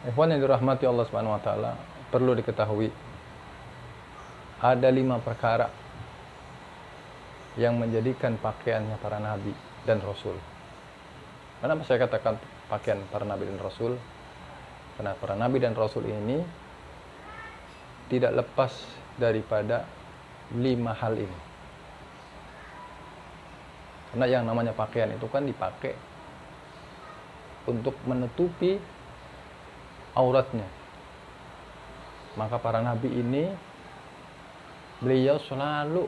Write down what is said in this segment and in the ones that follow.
Ikhwan yang dirahmati Allah Subhanahu wa taala, perlu diketahui ada 5 perkara yang menjadikan pakaiannya para nabi dan rasul. Kenapa saya katakan pakaian para nabi dan rasul? Karena para nabi dan rasul ini tidak lepas daripada 5 hal ini. Karena yang namanya pakaian itu kan dipakai untuk menutupi auratnya. Maka para nabi ini, beliau selalu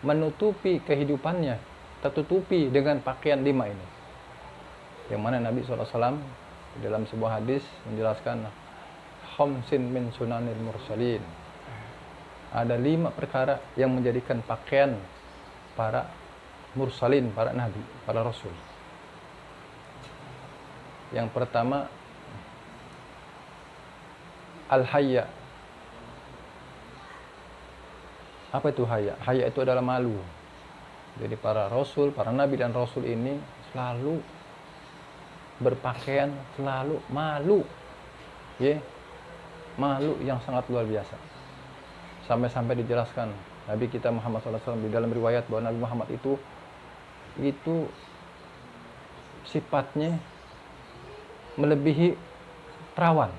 menutupi kehidupannya, tertutupi dengan pakaian 5 ini. Yang mana Nabi SAW dalam sebuah hadis menjelaskan khamsin min sunanil mursalin. Ada 5 perkara yang menjadikan pakaian para mursalin, para nabi, para rasul. Yang pertama, al-hayya. Apa itu haya? Haya itu adalah malu. Jadi para rasul, para nabi dan rasul ini selalu berpakaian selalu malu. Ya. Malu yang sangat luar biasa. Sampai-sampai dijelaskan Nabi kita Muhammad SAW di dalam riwayat bahwa Nabi Muhammad itu sifatnya melebihi perawan.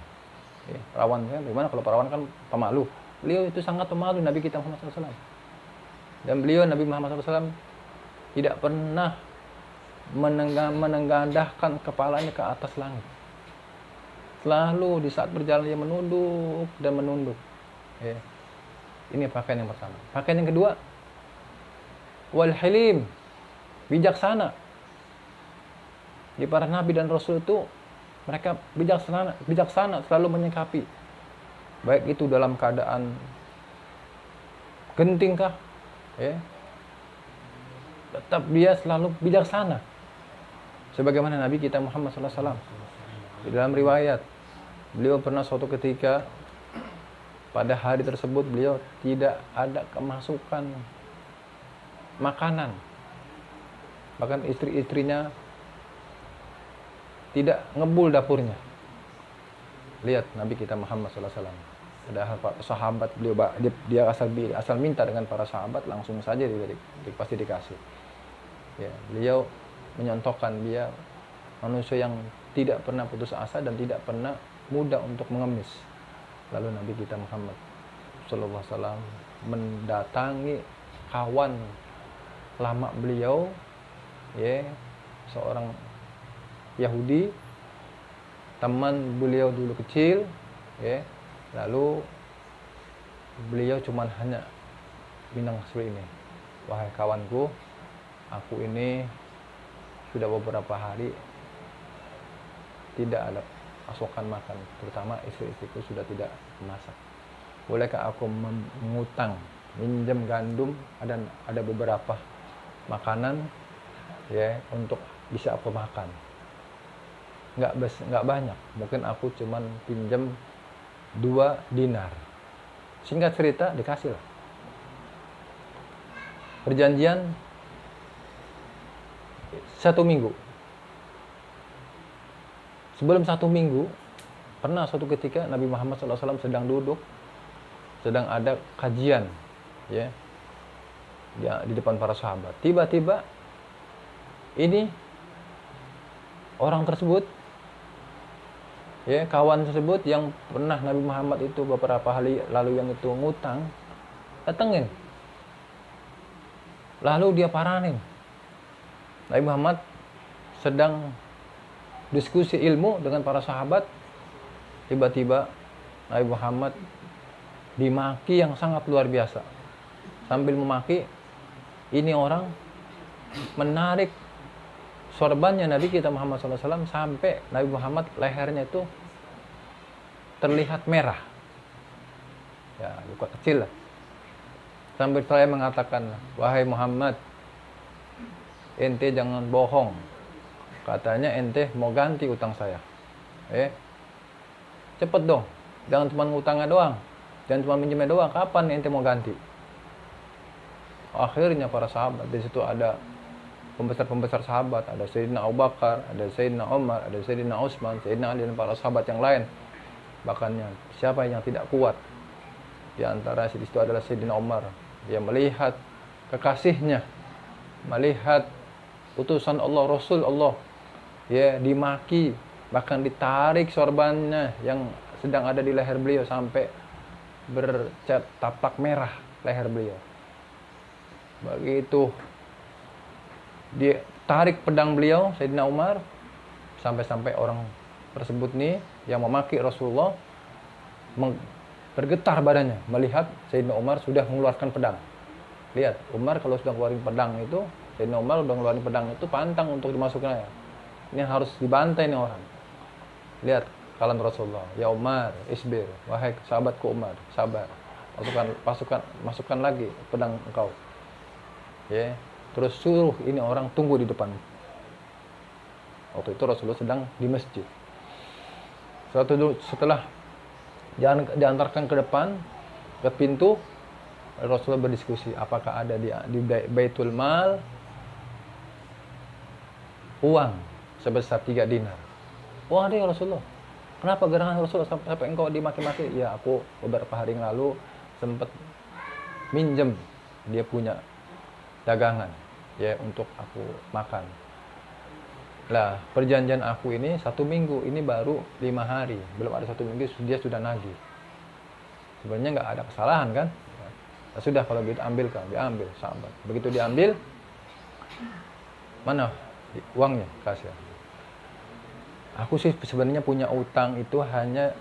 Ya, perawan kan bagaimana? Kalau perawan kan pemalu. Beliau itu sangat pemalu, Nabi kita Muhammad SAW. Dan beliau, Nabi Muhammad SAW, tidak pernah menengadahkan kepalanya ke atas langit. Selalu di saat berjalan dia menunduk dan menunduk. Ya. Ini pakaian yang pertama. Pakaian yang kedua, wal hilim, bijaksana. Di para nabi dan rasul itu mereka bijaksana selalu menyikapi, baik itu dalam keadaan genting kah, ya, tetap dia selalu bijaksana. Sebagaimana Nabi kita Muhammad SAW di dalam riwayat, beliau pernah suatu ketika pada hari tersebut beliau tidak ada kemasukan makanan, bahkan istri-istrinya tidak ngebul dapurnya. Lihat Nabi kita Muhammad SAW. Ada sahabat beliau, dia asal minta dengan para sahabat, langsung saja pasti dikasih. Ya, beliau menyontohkan dia manusia yang tidak pernah putus asa dan tidak pernah mudah untuk mengemis. Lalu Nabi kita Muhammad SAW mendatangi kawan lama beliau, ya, seorang Yahudi, teman beliau dulu kecil, ya. Lalu beliau cuman hanya bilang seperti ini, wahai kawanku, aku ini sudah beberapa hari tidak ada pasokan makan, terutama istri-istriku sudah tidak masak. Bolehkah aku minjem gandum, ada beberapa makanan, ya, untuk bisa aku makan. Nggak banyak, mungkin aku cuman pinjam 2 dinar. Singkat cerita, dikasih lah. Perjanjian 1 minggu. Sebelum 1 minggu, pernah suatu ketika Nabi Muhammad SAW sedang duduk, sedang ada kajian, ya, di depan para sahabat. Tiba-tiba ini orang tersebut, ya, kawan tersebut yang pernah Nabi Muhammad itu beberapa hari lalu yang itu ngutang, datengin. Lalu dia paranin. Nabi Muhammad sedang diskusi ilmu dengan para sahabat. Tiba-tiba Nabi Muhammad dimaki yang sangat luar biasa. Sambil memaki, ini orang menarik sorbannya Nabi kita Muhammad SAW sampai Nabi Muhammad lehernya itu terlihat merah. Ya, luka kecil lah. Sambil saya mengatakan, wahai Muhammad, ente jangan bohong. Katanya ente mau ganti utang saya. Cepet dong. Jangan cuma ngutangnya doang. Jangan cuma minjemnya doang. Kapan ente mau ganti? Akhirnya para sahabat, di situ ada pembesar-pembesar sahabat, ada Sayyidina Abu Bakar, ada Sayyidina Umar, ada Sayyidina Utsman, Sayyidina Ali, dan para sahabat yang lain. Bahkan siapa yang tidak kuat di antara itu adalah Sayyidina Umar. Dia melihat kekasihnya, melihat utusan Allah, Rasul Allah, ya, dimaki, bahkan ditarik sorbannya yang sedang ada di leher beliau sampai bercat tapak merah leher beliau. Begitu dia tarik pedang beliau, Sayyidina Umar, sampai-sampai orang tersebut nih yang memaki Rasulullah bergetar badannya melihat Sayyidina Umar sudah mengeluarkan pedang. Lihat, Umar kalau sudah keluarin pedang itu, Sayyidina Umar sudah ngeluarin pedang itu pantang untuk dimasukkan air. Ini harus dibantai nih orang. Lihat kalam Rasulullah, ya Umar, isbir, wahai sahabatku Umar, sabar. Masukkan lagi pedang engkau. Ya, terus suruh ini orang tunggu di depan. Waktu itu Rasulullah sedang di masjid. Setelah diantarkan ke depan, ke pintu, Rasulullah berdiskusi, apakah ada di Baitul Mal uang sebesar 3 dinar. Wah, ada ya Rasulullah. Kenapa gerangan Rasulullah sampai engkau dimaki-maki? Ya, aku beberapa hari yang lalu sempat minjem dia punya dagangan, ya, untuk aku makan. Lah, perjanjian aku ini 1 minggu, ini baru 5 hari, belum ada 1 minggu dia sudah nagih. Sebenarnya nggak ada kesalahan kan? Ya, sudah kalau gitu ambilkan, diambil sahabat. Begitu diambil, mana uangnya? Kasih. Aku sih sebenarnya punya utang itu hanya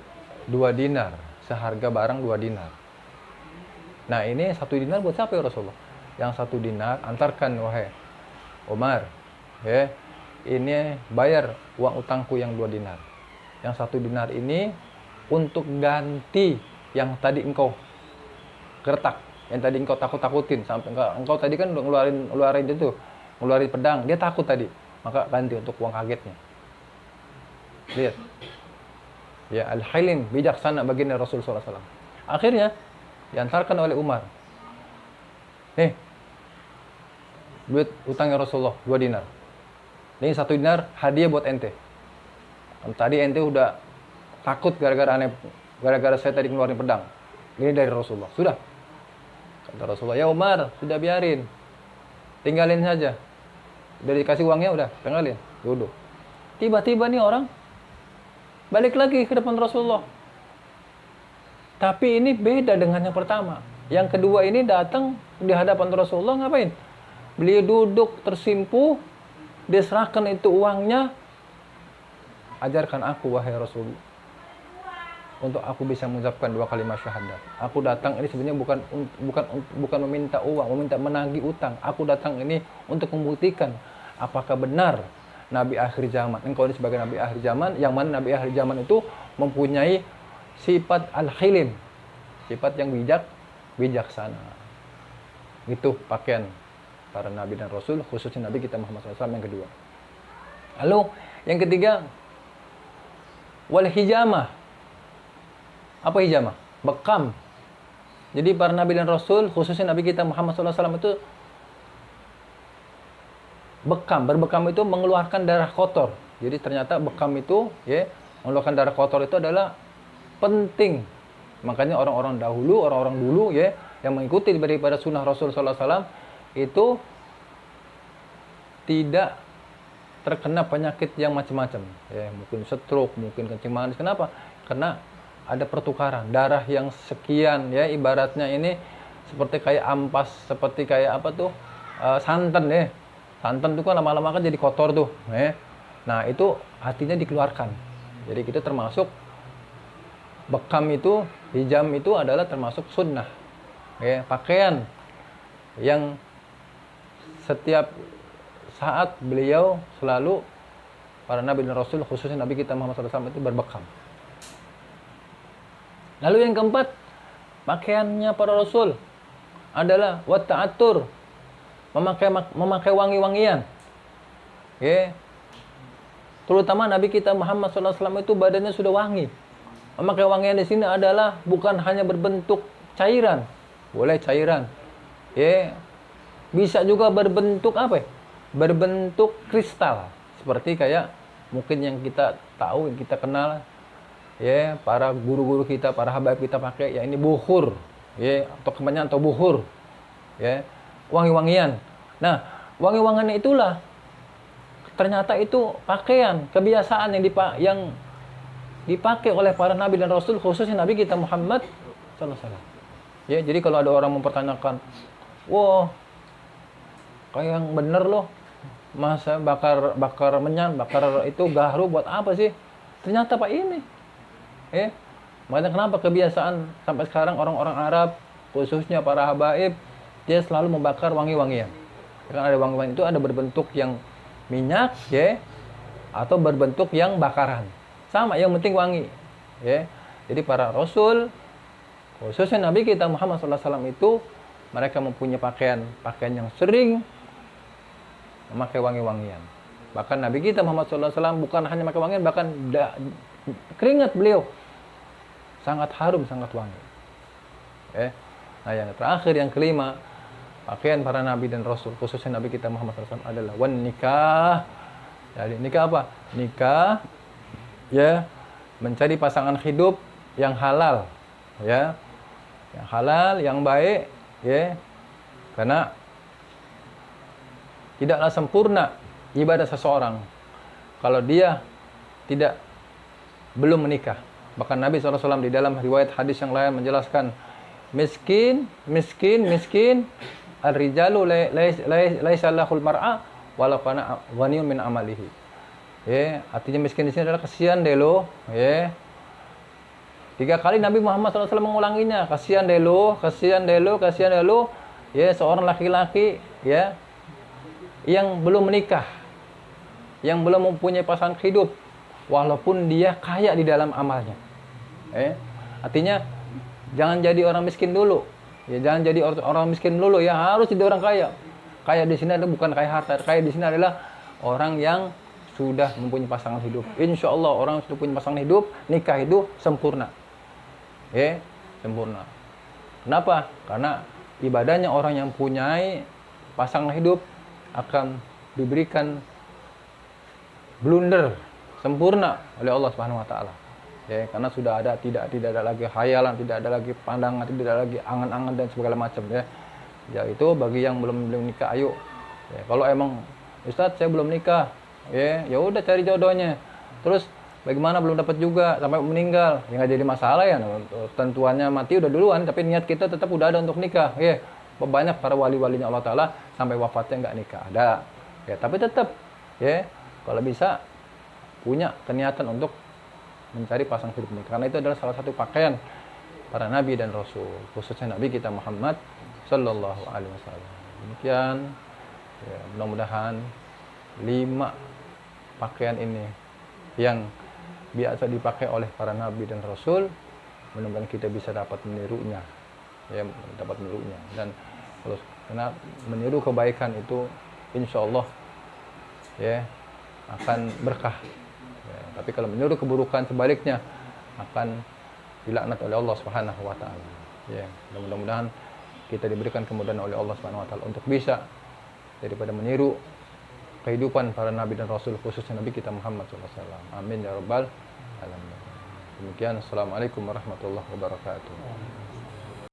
2 dinar, seharga barang 2 dinar. Nah, ini 1 dinar buat siapa ya Rasulullah? Yang 1 dinar antarkan wahai Umar, ya, ini bayar uang utangku yang 2 dinar. Yang 1 dinar ini untuk ganti yang tadi engkau gertak, yang tadi engkau takut-takutin sampai engkau tadi kan ngeluarin itu, ngeluarin pedang, dia takut tadi, maka ganti untuk uang kagetnya. Lihat, ya, al-hilim, bijaksana baginda Rasul SAW. Akhirnya diantarkan oleh Umar. Nih, duit utangnya Rasulullah 2 dinar. Ini 1 dinar hadiah buat ente. Tadi ente udah takut gara-gara saya tadi ngeluarin pedang. Ini dari Rasulullah. Sudah. Kata Rasulullah, ya Umar, sudah biarin. Tinggalin saja. Udah dikasih uangnya, udah, tinggalin. Duduk. Tiba-tiba nih orang balik lagi ke depan Rasulullah. Tapi ini beda dengan yang pertama. Yang kedua ini datang di hadapan Rasulullah, ngapain? Beliau duduk tersimpu, dia serahkan itu uangnya. Ajarkan aku wahai Rasul, untuk aku bisa mengucapkan 2 kalimat syahadat. Aku datang ini sebenarnya bukan meminta uang, meminta menagih utang. Aku datang ini untuk membuktikan apakah benar Nabi akhir zaman. Engkau ini sebagai Nabi akhir zaman, yang mana Nabi akhir zaman itu mempunyai sifat al-hilim, sifat yang bijaksana. Itu pakaian para Nabi dan Rasul, khususnya Nabi kita Muhammad SAW yang kedua. Lalu yang ketiga, wal hijamah. Apa hijamah? Bekam. Jadi para Nabi dan Rasul, khususnya Nabi kita Muhammad SAW itu bekam. Berbekam itu mengeluarkan darah kotor. Jadi ternyata bekam itu, ya, mengeluarkan darah kotor itu adalah penting. Makanya orang-orang dulu, ya, yang mengikuti daripada sunnah Rasul SAW itu tidak terkena penyakit yang macam-macam. Ya, mungkin stroke, mungkin kencing manis. Kenapa? Karena ada pertukaran darah yang sekian, ya, ibaratnya ini seperti kayak ampas, seperti kayak apa tuh, santan, ya. Santan itu kan lama-lama kan jadi kotor tuh, ya. Nah, itu hatinya dikeluarkan. Jadi kita termasuk bekam itu, hijam itu adalah termasuk sunnah, ya, pakaian yang setiap saat beliau selalu, para Nabi dan Rasul, khususnya Nabi kita Muhammad SAW itu berbekam. Lalu yang keempat, pakaiannya para Rasul adalah wat ta'atur, memakai wangi-wangian. Ya. Terutama Nabi kita Muhammad SAW itu badannya sudah wangi. Memakai wangian di sini adalah bukan hanya berbentuk cairan, boleh cairan. Ya. Bisa juga berbentuk apa? Ya? berbentuk kristal, seperti kayak mungkin yang kita tahu, yang kita kenal, ya, para guru-guru kita, para habaib kita pakai, ya ini bukhur, ya, atau kebanyakan atau bukhur, ya, wangi-wangian. Nah, wangi-wangian itulah ternyata itu pakaian, kebiasaan yang dipakai oleh para nabi dan rasul, khususnya nabi kita Muhammad sallallahu alaihi wasallam. Ya, jadi kalau ada orang mempertanyakan, wah, kayak yang bener loh, masa bakar menyan, bakar itu gahru buat apa sih? Ternyata Pak ini. Makanya kenapa kebiasaan sampai sekarang orang-orang Arab, khususnya para habaib, dia selalu membakar wangi-wangian. Kan ada wangi-wangian itu ada berbentuk yang minyak, ya, atau berbentuk yang bakaran. Sama, yang penting wangi. Ya. Jadi para rasul, khususnya Nabi kita Muhammad SAW itu, mereka mempunyai pakaian yang sering memakai wangi-wangian. Bahkan Nabi kita Muhammad SAW bukan hanya memakai wangian, bahkan keringat beliau sangat harum, sangat wangi. Nah, yang terakhir, yang kelima, pakaian para nabi dan rasul, khususnya Nabi kita Muhammad SAW adalah wan nikah. Jadi nikah apa? Nikah, ya, mencari pasangan hidup yang halal, ya, yang halal, yang baik, ya, karena tidaklah sempurna ibadah seseorang kalau dia belum menikah. Bahkan Nabi SAW di dalam riwayat hadis yang lain menjelaskan, miskin, al-rijalu laisa lahul mar'a walau kana ghaniyun min amalihi. Ya, artinya miskin di sini adalah kasihan deh lo, ya. 3 kali Nabi Muhammad SAW mengulanginya, kasihan deh lo. Ya, seorang laki-laki, ya, yang belum menikah, yang belum mempunyai pasangan hidup, walaupun dia kaya di dalam amalnya. Artinya jangan jadi orang miskin dulu. Ya, jangan jadi orang miskin dulu, ya, harus jadi orang kaya. Kaya di sini adalah bukan kaya harta, kaya di sini adalah orang yang sudah mempunyai pasangan hidup. Insya Allah orang yang sudah punya pasangan hidup, nikah itu sempurna. Sempurna. Kenapa? Karena ibadahnya orang yang punyai pasangan hidup akan diberikan blunder sempurna oleh Allah Subhanahu wa taala. Ya, karena sudah ada tidak ada lagi khayalan, tidak ada lagi pandangan, tidak ada lagi angan-angan dan segala macam, ya. Ya, itu bagi yang belum nikah, ayo. Ya, kalau emang Ustadz saya belum nikah, ya udah cari jodohnya. Terus bagaimana belum dapat juga sampai meninggal, ya nggak jadi masalah, ya. Tentuannya mati udah duluan, tapi niat kita tetap udah ada untuk nikah. Ya, banyak para wali-walinya Allah Taala sampai wafatnya nggak nikah, ada. Ya, tapi tetap, ya, kalau bisa punya keniatan untuk mencari pasangan hidup ini, karena itu adalah salah satu pakaian para nabi dan rasul, khususnya Nabi kita Muhammad Sallallahu Alaihi Wasallam. Demikian, ya, mudah-mudahan 5 pakaian ini yang biasa dipakai oleh para nabi dan rasul, mudah-mudahan kita bisa dapat menirunya, ya, dan kalau karena meniru kebaikan itu insya Allah, ya, akan berkah. Ya, tapi kalau meniru keburukan sebaliknya akan dilaknat oleh Allah Subhanahu wa taala. Ya, mudah-mudahan kita diberikan kemudahan oleh Allah Subhanahu wa taala untuk bisa daripada meniru kehidupan para nabi dan rasul, khususnya Nabi kita Muhammad SAW. Amin ya rabbal alamin. Demikian, assalamualaikum warahmatullahi wabarakatuh.